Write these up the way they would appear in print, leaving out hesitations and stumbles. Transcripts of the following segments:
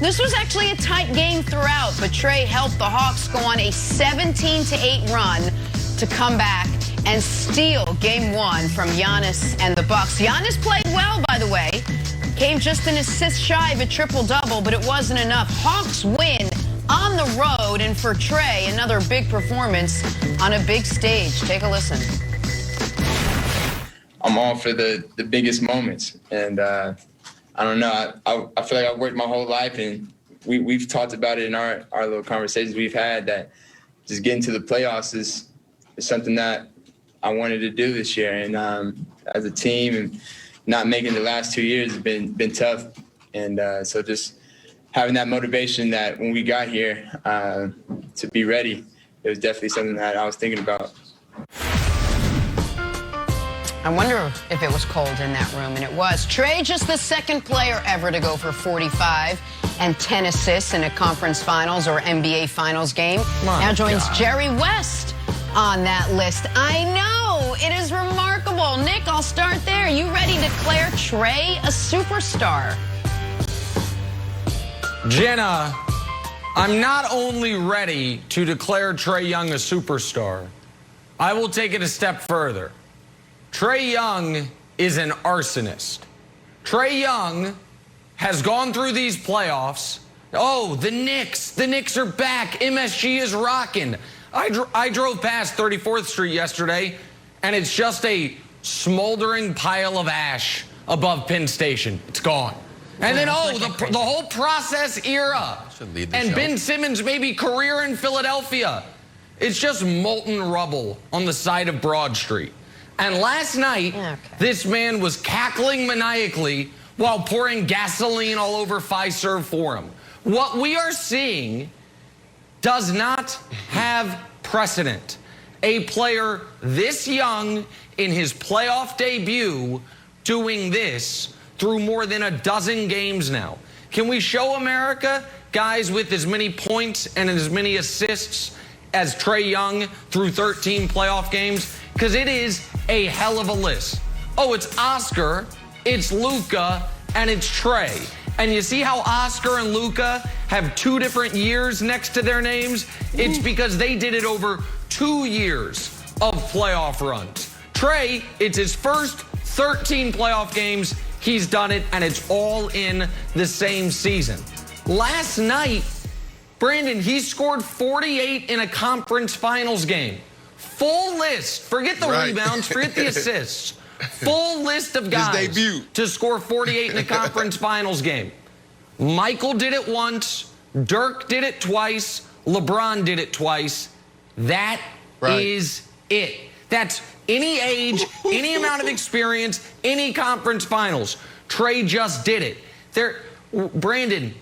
This was actually a tight game throughout, but Trae helped the Hawks go on a 17-8 run to come back and steal game one from Giannis and the Bucks. Giannis played well, by the way. Came just an assist shy of a triple-double, but it wasn't enough. Hawks win on the road, and for Trae, another big performance on a big stage. Take a listen. I'm all for the biggest moments, and I don't know. I feel like I've worked my whole life, and we've talked about it in our little conversations we've had, that just getting to the playoffs is something that I wanted to do this year. And as a team, and not making the last 2 years has been tough. And so just having that motivation that when we got here to be ready, it was definitely something that I was thinking about. I wonder if it was cold in that room, and it was. Trae, just the second player ever to go for 45 and 10 assists in a conference finals or NBA finals game. Now joins Jerry West on that list. I know, it is remarkable. Nick, I'll start there. You ready to declare Trae a superstar? Jenna, I'm not only ready to declare Trae Young a superstar, I will take it a step further. Trae Young is an arsonist. Trae Young has gone through these playoffs. Oh, the Knicks are back. MSG is rocking. I drove past 34th Street yesterday, and it's just a smoldering pile of ash above Penn Station. It's gone. And then, the whole process era. And Ben Simmons' maybe career in Philadelphia. It's just molten rubble on the side of Broad Street. And last night, this man was cackling maniacally while pouring gasoline all over Fiserv Forum. What we are seeing does not have precedent. A player this young in his playoff debut doing this through more than a dozen games now. Can we show America guys with as many points and as many assists as Trae Young through 13 playoff games? Because it is a hell of a list. Oh, it's Oscar, it's Luka, and it's Trae. And you see how Oscar and Luka have 2 different years next to their names? It's because they did it over 2 years of playoff runs. Trae, it's his first 13 playoff games. He's done it, and it's all in the same season. Last night, Brandon, he scored 48 in a conference finals game. Full list. Forget the rebounds, forget the assists. Full list of guys to score 48 in a conference finals game. Michael did it once. Dirk did it twice. LeBron did it twice. That is it. That's any age, any amount of experience, any conference finals. Trae just did it. Brandon,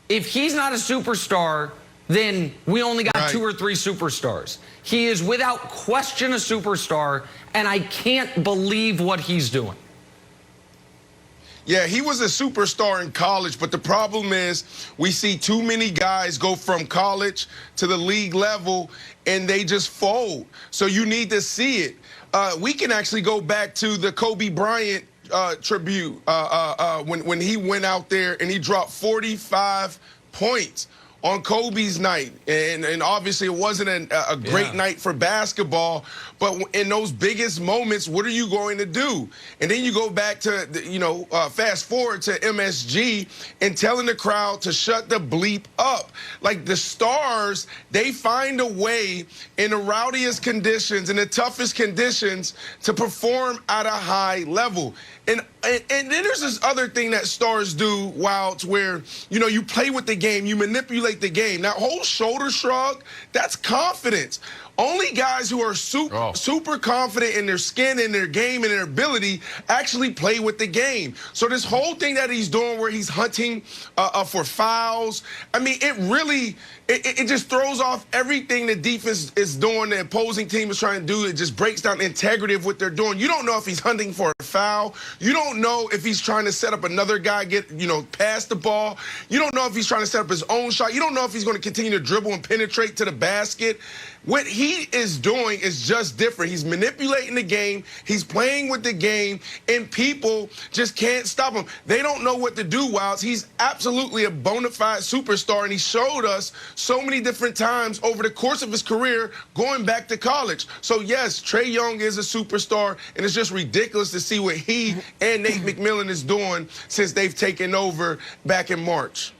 if he's not a superstar, then we only got 2 or 3 superstars. He is without question a superstar, and I can't believe what he's doing. Yeah, he was a superstar in college, but the problem is we see too many guys go from college to the league level, and they just fold. So you need to see it. We can actually go back to the Kobe Bryant tribute when he went out there and he dropped 45 points on Kobe's night. And obviously it wasn't a great night for basketball, but in those biggest moments, what are you going to do? And then you go back to, fast forward to MSG and telling the crowd to shut the bleep up. Like the stars, they find a way in the rowdiest conditions, in the toughest conditions to perform at a high level. And then there's this other thing that stars do, Wilds, where, you play with the game, you manipulate the game. That whole shoulder shrug, that's confidence. Only guys who are super confident in their skin, in their game, and their ability actually play with the game. So this whole thing that he's doing where he's hunting for fouls, I mean, it just throws off everything the defense is doing, the opposing team is trying to do. It just breaks down the integrity of what they're doing. You don't know if he's hunting for a foul. You don't know if he's trying to set up another guy, pass the ball. You don't know if he's trying to set up his own shot. You don't know if he's going to continue to dribble and penetrate to the basket. What he he is doing is just different. He's manipulating the game. He's playing with the game, and people just can't stop him. They don't know what to do, Wilds. He's absolutely a bona fide superstar, and he showed us so many different times over the course of his career going back to college. So, yes, Trae Young is a superstar, and it's just ridiculous to see what he and Nate McMillan is doing since they've taken over back in March.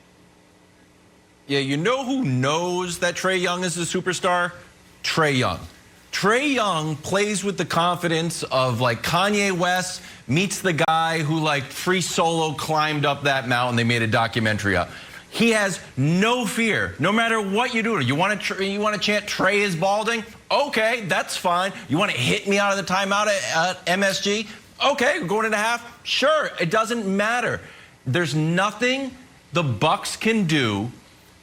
Yeah, you know who knows that Trae Young is a superstar? Trae Young. Trae Young plays with the confidence of like Kanye West meets the guy who like free solo climbed up that mountain they made a documentary of. He has no fear, no matter what you do. You want to chant Trae is balding? Okay, that's fine. You want to hit me out of the timeout at MSG? Okay, we're going into half. Sure, it doesn't matter. There's nothing the Bucks can do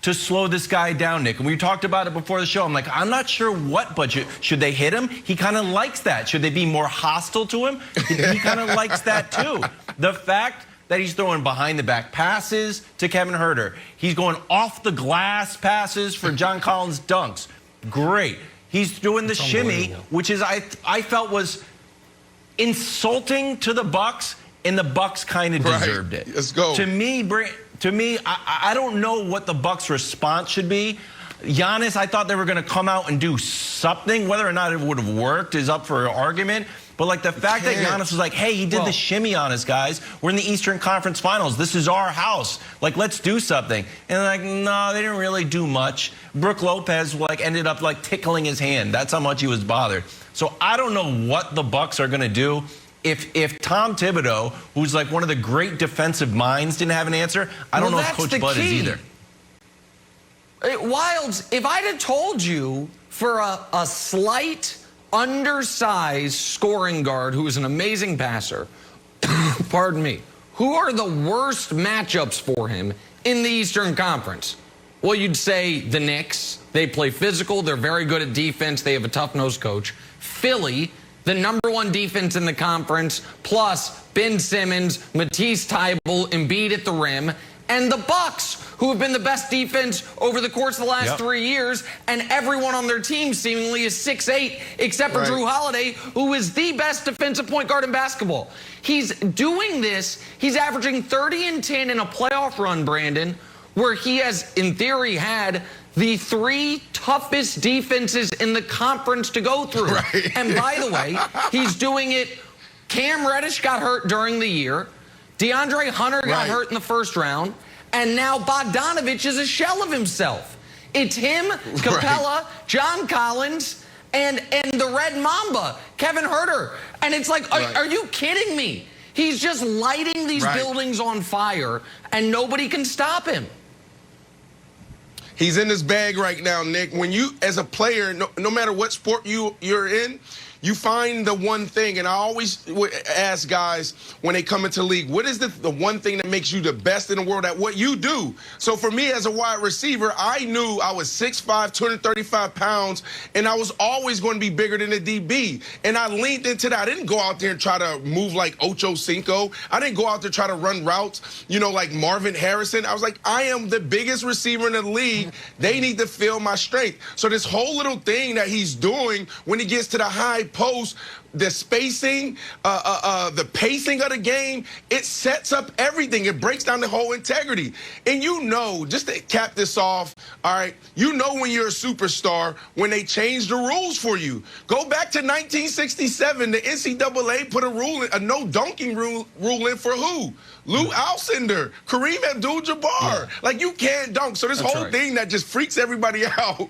to slow this guy down, Nick. And we talked about it before the show. I'm like, I'm not sure what budget. Should they hit him? He kind of likes that. Should they be more hostile to him? He kind of likes that too. The fact that he's throwing behind the back passes to Kevin Huerter. He's going off the glass passes for John Collins dunks. Great. He's doing the shimmy, which is I felt was insulting to the Bucks, and the Bucks kind of deserved it. Let's go. To me, I don't know what the Bucks' response should be. Giannis, I thought they were going to come out and do something. Whether or not it would have worked is up for argument. But like the fact that Giannis was like, hey, he did the shimmy on us, guys. We're in the Eastern Conference Finals. This is our house. Like, let's do something. And like, no, they didn't really do much. Brook Lopez like ended up like tickling his hand. That's how much he was bothered. So I don't know what the Bucks are going to do. If Tom Thibodeau, who's like one of the great defensive minds, didn't have an answer, I don't know if Coach Bud is either. Wilds, if I'd have told you for a slight, undersized scoring guard who is an amazing passer, pardon me, who are the worst matchups for him in the Eastern Conference? Well, you'd say the Knicks. They play physical. They're very good at defense. They have a tough-nosed coach. Philly, the #1 defense in the conference, plus Ben Simmons, Matisse Thybulle, Embiid at the rim, and the Bucks, who have been the best defense over the course of the last 3 years, and everyone on their team seemingly is 6'8", except for Drew Holiday, who is the best defensive point guard in basketball. He's doing this. He's averaging 30 and 10 in a playoff run, Brandon, where he has, in theory, had the 3 toughest defenses in the conference to go through. And by the way, he's doing it. Cam Reddish got hurt during the year. DeAndre Hunter got hurt in the first round. And now Bogdanovich is a shell of himself. It's him, Capella, John Collins, and the Red Mamba, Kevin Huerter. And it's like, are you kidding me? He's just lighting these buildings on fire, and nobody can stop him. He's in his bag right now, Nick. When you, as a player, no matter what sport you're in, you find the one thing, and I always ask guys when they come into the league, what is the one thing that makes you the best in the world at what you do? So for me as a wide receiver, I knew I was 6'5", 235 pounds, and I was always going to be bigger than a DB. And I leaned into that. I didn't go out there and try to move like Ocho Cinco. I didn't go out there try to run routes, like Marvin Harrison. I was like, I am the biggest receiver in the league. They need to feel my strength. So this whole little thing that he's doing when he gets to the high post, the spacing, the pacing of the game, it sets up everything. It breaks down the whole integrity. And just to cap this off, all right, when you're a superstar when they change the rules for you. Go back to 1967. The NCAA put a no dunking rule in for who? Lou Alcindor, Kareem Abdul-Jabbar. Like, you can't dunk. So this whole thing that just freaks everybody out,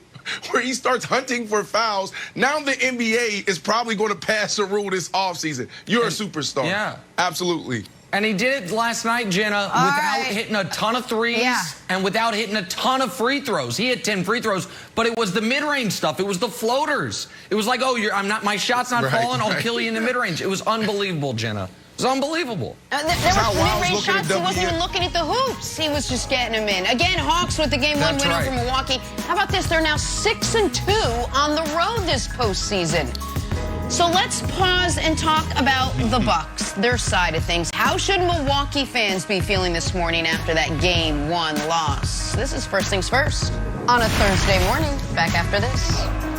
where he starts hunting for fouls. Now the NBA is probably going to pass a rule this offseason. You're a superstar. Yeah. Absolutely. And he did it last night, Jenna, without hitting a ton of threes and without hitting a ton of free throws. He had 10 free throws, but it was the mid-range stuff. It was the floaters. It was like, my shot's not falling. I'll kill you in the mid-range. It was unbelievable, Jenna. It was unbelievable. There were mid-range shots. He wasn't even looking at the hoops. He was just getting them in. Again, Hawks with the Game 1 win over Milwaukee. How about this? They're now 6-2 on the road this postseason. So let's pause and talk about the Bucks, their side of things. How should Milwaukee fans be feeling this morning after that Game 1 loss? This is First Things First on a Thursday morning. Back after this.